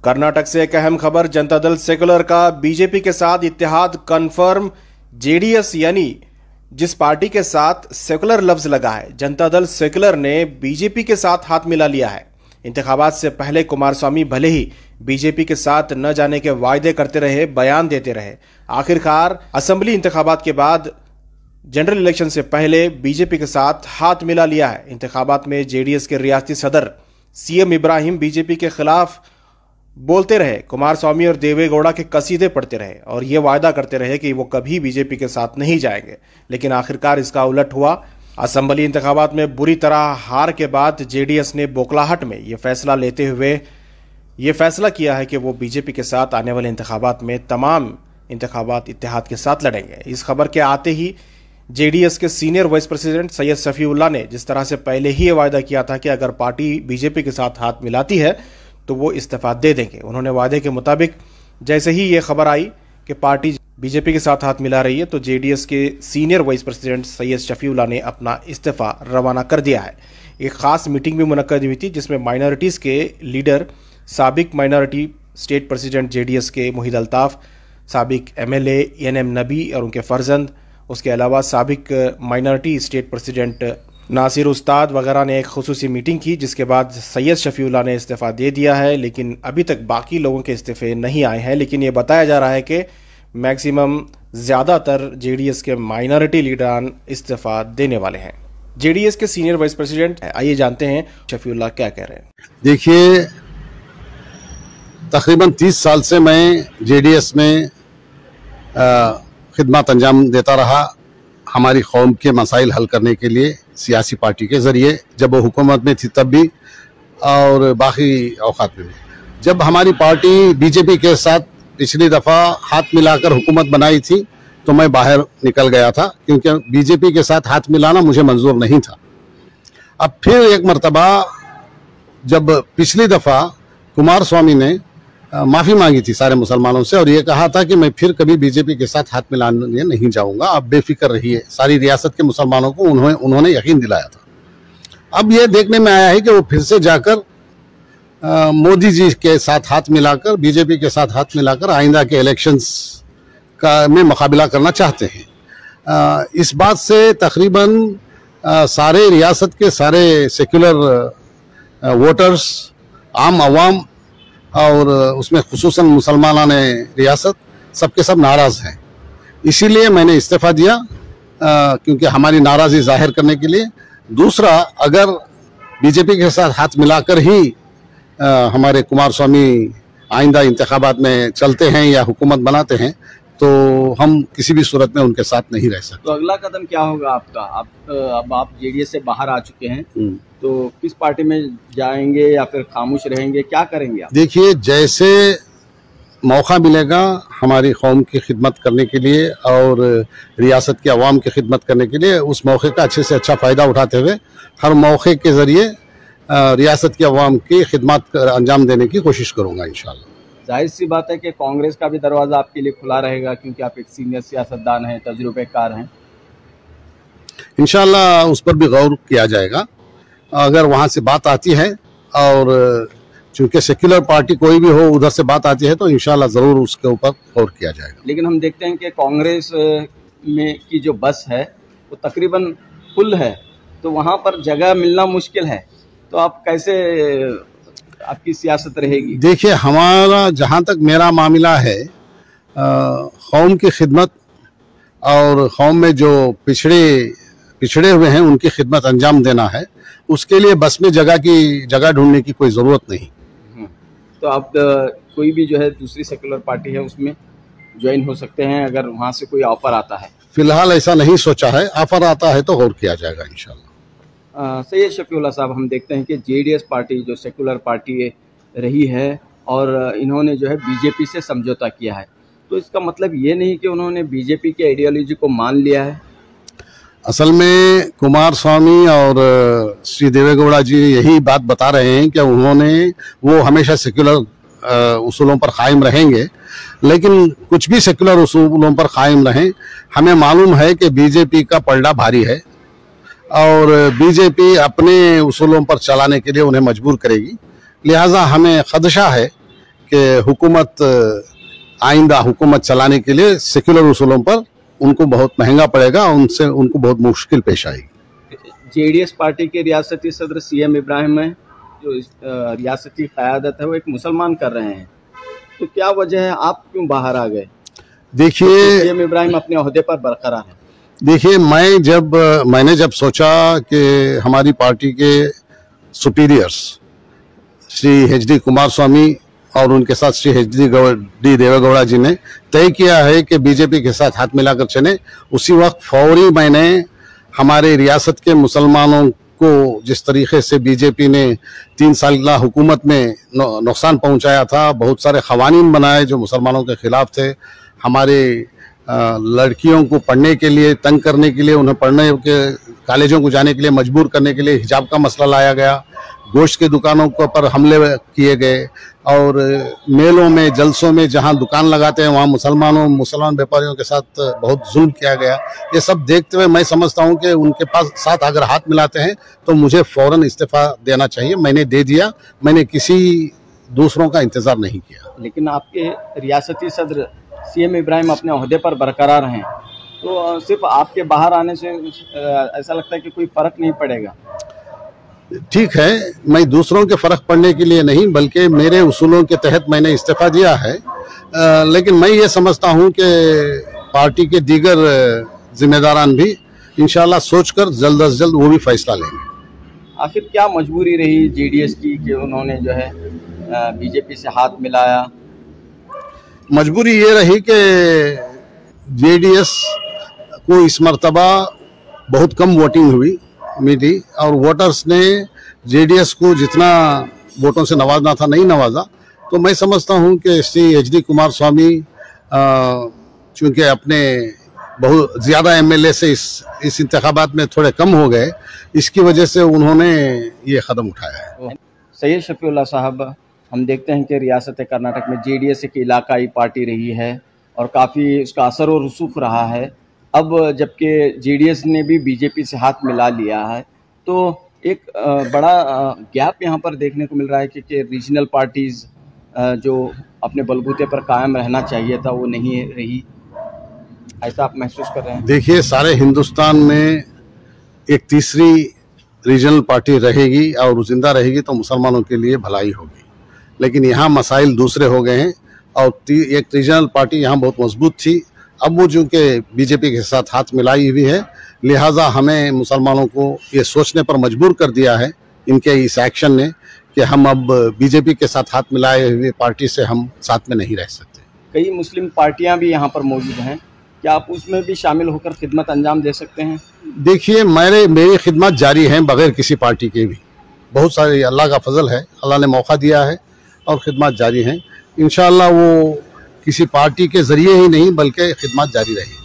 कर्नाटक से एक अहम खबर। जनता दल सेकुलर का बीजेपी के साथ इत्तेहाद कंफर्म। जेडीएस यानी जिस पार्टी के साथ सेकुलर लफ्ज लगा है, जनता दल सेकुलर ने बीजेपी के साथ हाथ मिला लिया है। इंतखाबात से पहले कुमारस्वामी भले ही बीजेपी के साथ न जाने के वायदे करते रहे, बयान देते रहे, आखिरकार असेंबली इंतखाबात के बाद जनरल इलेक्शन से पहले बीजेपी के साथ हाथ मिला लिया है। इंतखाबात में जेडीएस के रियासती सदर सीएम इब्राहिम बीजेपी के खिलाफ बोलते रहे, कुमारस्वामी और देवेगौड़ा के कसीदे पढ़ते रहे और ये वायदा करते रहे कि वो कभी बीजेपी के साथ नहीं जाएंगे, लेकिन आखिरकार इसका उलट हुआ। असेंबली इंतखाबात में बुरी तरह हार के बाद जेडीएस ने बौखलाहट में ये फैसला लेते हुए ये फैसला किया है कि वो बीजेपी के साथ आने वाले इंतखाबात में तमाम इंतखाबात इत्तेहाद के साथ लड़ेंगे। इस खबर के आते ही जेडीएस के senior vice president Syed Shafiullah ने जिस तरह से पहले ही ये वायदा किया था कि अगर पार्टी बीजेपी के साथ हाथ मिलाती है तो वो इस्तीफा दे देंगे, उन्होंने वादे के मुताबिक जैसे ही ये खबर आई कि पार्टी बीजेपी के साथ हाथ मिला रही है तो जेडीएस के senior vice president Syed Shafiullah ने अपना इस्तीफा रवाना कर दिया है। एक खास मीटिंग भी मुनक्कद हुई थी जिसमें माइनॉरिटीज़ के लीडर, साबिक माइनॉरिटी स्टेट प्रेसिडेंट जेडीएस के मुहिद अल्ताफ, साबिक एमएलए एनएम नबी और उनके फर्जंद, उसके अलावा साबिक माइनॉरिटी स्टेट प्रेसिडेंट नासिर उस्ताद वगैरह ने एक खुसूसी मीटिंग की, जिसके बाद सैयद शफीउल्लाह ने इस्तीफ़ा दे दिया है। लेकिन अभी तक बाकी लोगों के इस्तीफ़े नहीं आए हैं, लेकिन ये बताया जा रहा है कि मैक्सिमम ज़्यादातर जेडीएस के माइनॉरिटी लीडरान इस्तीफ़ा देने वाले हैं। जेडीएस के सीनियर वाइस प्रेसिडेंट, आइए जानते हैं शफीउल्लाह क्या कह रहे हैं। देखिए, तकरीबन 30 साल से मैं जेडीएस में खिदमत अंजाम देता रहा, हमारी कौम के मसाइल हल करने के लिए सियासी पार्टी के ज़रिए, जब वो हुकूमत में थी तब भी और बाकी औकात में भी। जब हमारी पार्टी बीजेपी के साथ पिछली दफ़ा हाथ मिलाकर हुकूमत बनाई थी तो मैं बाहर निकल गया था, क्योंकि बीजेपी के साथ हाथ मिलाना मुझे मंजूर नहीं था। अब फिर एक मरतबा जब पिछली दफ़ा कुमारस्वामी ने माफ़ी मांगी थी सारे मुसलमानों से और ये कहा था कि मैं फिर कभी बीजेपी के साथ हाथ मिलाने नहीं जाऊंगा, आप बेफिक्र रहिए, सारी रियासत के मुसलमानों को उन्होंने यकीन दिलाया था। अब ये देखने में आया है कि वो फिर से जाकर मोदी जी के साथ हाथ मिलाकर, बीजेपी के साथ हाथ मिलाकर आइंदा के इलेक्शंस का में मुकाबला करना चाहते हैं। इस बात से तकरीबन सारे रियासत के सारे सेक्युलर वोटर्स, आम आवाम और उसमें खुसूसन मुसलमान रियासत सबके सब नाराज़ हैं। इसीलिए मैंने इस्तीफ़ा दिया, क्योंकि हमारी नाराज़गी जाहिर करने के लिए। दूसरा, अगर बीजेपी के साथ हाथ मिलाकर ही हमारे कुमारस्वामी आइंदा इंतखाबात में चलते हैं या हुकूमत बनाते हैं तो हम किसी भी सूरत में उनके साथ नहीं रह सकते। तो अगला कदम क्या होगा आपका? अब आप जेडीएस से बाहर आ चुके हैं, तो किस पार्टी में जाएंगे या फिर खामोश रहेंगे, क्या करेंगे आप? देखिए, जैसे मौका मिलेगा हमारी कौम की खिदमत करने के लिए और रियासत के अवाम की खिदमत करने के लिए, उस मौके का अच्छे से अच्छा फ़ायदा उठाते हुए हर मौके के ज़रिए रियासत के अवाम की खिदमत अंजाम देने की कोशिश करूँगा इंशाअल्लाह। जाहिर सी बात है कि कांग्रेस का भी दरवाज़ा आपके लिए खुला रहेगा, क्योंकि आप एक सीनियर सियासतदान हैं, तजुर्बेकार हैं। इंशाअल्लाह उस पर भी गौर किया जाएगा। अगर वहाँ से बात आती है और चूँकि सेक्युलर पार्टी कोई भी हो उधर से बात आती है तो इंशाअल्लाह ज़रूर उसके ऊपर गौर किया जाएगा। लेकिन हम देखते हैं कि कांग्रेस में की जो बस है वो तकरीबन फुल है, तो वहाँ पर जगह मिलना मुश्किल है, तो आप कैसे, आपकी सियासत रहेगी? देखिए, हमारा जहाँ तक मेरा मामला है, कौम की खिदमत और कौम में जो पिछड़े हुए हैं उनकी खिदमत अंजाम देना है, उसके लिए बस में जगह ढूंढने की कोई ज़रूरत नहीं। तो आप कोई भी जो है दूसरी सेकुलर पार्टी है उसमें ज्वाइन हो सकते हैं अगर वहाँ से कोई ऑफर आता है? फिलहाल ऐसा नहीं सोचा है, ऑफर आता है तो गौर किया जाएगा इंशाल्लाह। सैयद शफीउल्लाह साहब, हम देखते हैं कि जेडीएस पार्टी जो सेकुलर पार्टी रही है और इन्होंने जो है बीजेपी से समझौता किया है, तो इसका मतलब ये नहीं कि उन्होंने बीजेपी के आइडियोलॉजी को मान लिया है? असल में कुमारस्वामी और श्री देवेगौड़ा जी यही बात बता रहे हैं कि वो हमेशा सेक्युलर उसूलों पर कायम रहेंगे, लेकिन कुछ भी सेक्युलर उसूलों पर कायम रहें, हमें मालूम है कि बीजेपी का पलड़ा भारी है और बीजेपी अपने उसूलों पर चलाने के लिए उन्हें मजबूर करेगी। लिहाजा हमें खदशा है कि हुकूमत आइंदा हुकूमत चलाने के लिए सेक्युलर उसूलों पर उनको बहुत महंगा पड़ेगा, उनसे उनको बहुत मुश्किल पेश आएगी। जेडीएस पार्टी के रियासती सदर सीएम इब्राहिम है, जो रियासती क़यादत है वो एक मुसलमान कर रहे हैं, तो क्या वजह है, आप क्यों बाहर आ गए? देखिए, सीएम इब्राहिम अपने ओहदे पर बरकरार है। देखिए, मैंने जब सोचा कि हमारी पार्टी के सुपीरियर्स श्री एच.डी. कुमारस्वामी और उनके साथ श्री एच.डी. देवेगौड़ा जी ने तय किया है कि बीजेपी के साथ हाथ मिलाकर चले, उसी वक्त फौरी मैंने हमारे रियासत के मुसलमानों को जिस तरीके से बीजेपी ने 3 साल हुकूमत में नुकसान पहुंचाया था, बहुत सारे क़वानीन बनाए जो मुसलमानों के खिलाफ थे, हमारे लड़कियों को पढ़ने के लिए तंग करने के लिए, उन्हें पढ़ने के कॉलेजों को जाने के लिए मजबूर करने के लिए हिजाब का मसला लाया गया, गोश्त की दुकानों को पर हमले किए गए, और मेलों में जलसों में जहां दुकान लगाते हैं वहां मुसलमान व्यापारियों के साथ बहुत जुल्म किया गया। ये सब देखते हुए मैं समझता हूं कि उनके पास साथ अगर हाथ मिलाते हैं तो मुझे फौरन इस्तीफा देना चाहिए। मैंने दे दिया, मैंने किसी दूसरों का इंतजार नहीं किया। लेकिन आपके रियासती सदर सीएम इब्राहिम अपने ओहदे पर बरकरार हैं, तो सिर्फ आपके बाहर आने से ऐसा लगता है कि कोई फर्क नहीं पड़ेगा। ठीक है, मैं दूसरों के फर्क पड़ने के लिए नहीं बल्कि मेरे उसूलों के तहत मैंने इस्तीफा दिया है, लेकिन मैं ये समझता हूं कि पार्टी के दीगर जिम्मेदारान भी इंशाल्लाह सोचकर जल्द अज जल्द वो भी फैसला लेंगे। आखिर क्या मजबूरी रही जेडीएस की कि उन्होंने जो है बीजेपी से हाथ मिलाया? मजबूरी ये रही कि जेडीएस को इस मर्तबा बहुत कम वोटिंग मिली और वोटर्स ने जेडीएस को जितना वोटों से नवाजना था नहीं नवाजा। तो मैं समझता हूं कि श्री एच.डी. कुमारस्वामी चूंकि अपने बहुत ज़्यादा एमएलए से इस इंतखाबात में थोड़े कम हो गए, इसकी वजह से उन्होंने ये कदम उठाया है। सैयद शफीउल्लाह साहब, हम देखते हैं कि रियासत कर्नाटक में जेडीएस एक इलाकाई पार्टी रही है और काफ़ी उसका असर और रसूख रहा है। अब जबकि जेडीएस ने भी बीजेपी से हाथ मिला लिया है, तो एक बड़ा गैप यहाँ पर देखने को मिल रहा है कि रीजनल पार्टीज़ जो अपने बलबूते पर कायम रहना चाहिए था वो नहीं रही, ऐसा आप महसूस कर रहे हैं? देखिए, सारे हिंदुस्तान में एक तीसरी रीजनल पार्टी रहेगी और जिंदा रहेगी तो मुसलमानों के लिए भलाई होगी, लेकिन यहाँ मसाइल दूसरे हो गए हैं और एक रीजनल पार्टी यहाँ बहुत मजबूत थी, अब वो जो कि बीजेपी के साथ हाथ मिलाई हुई है, लिहाजा हमें मुसलमानों को ये सोचने पर मजबूर कर दिया है इनके इस एक्शन ने कि हम अब बीजेपी के साथ हाथ मिलाए हुए पार्टी से हम साथ में नहीं रह सकते। कई मुस्लिम पार्टियां भी यहाँ पर मौजूद हैं, क्या आप उसमें भी शामिल होकर खिदमत अंजाम दे सकते हैं? देखिए, मेरी खिदमत जारी है बगैर किसी पार्टी के भी। बहुत सारे अल्लाह का फजल है, अल्लाह ने मौका दिया है और खिदमत जारी हैं। इंशाअल्लाह वो किसी पार्टी के जरिए ही नहीं बल्कि खिदमत जारी रहेगी।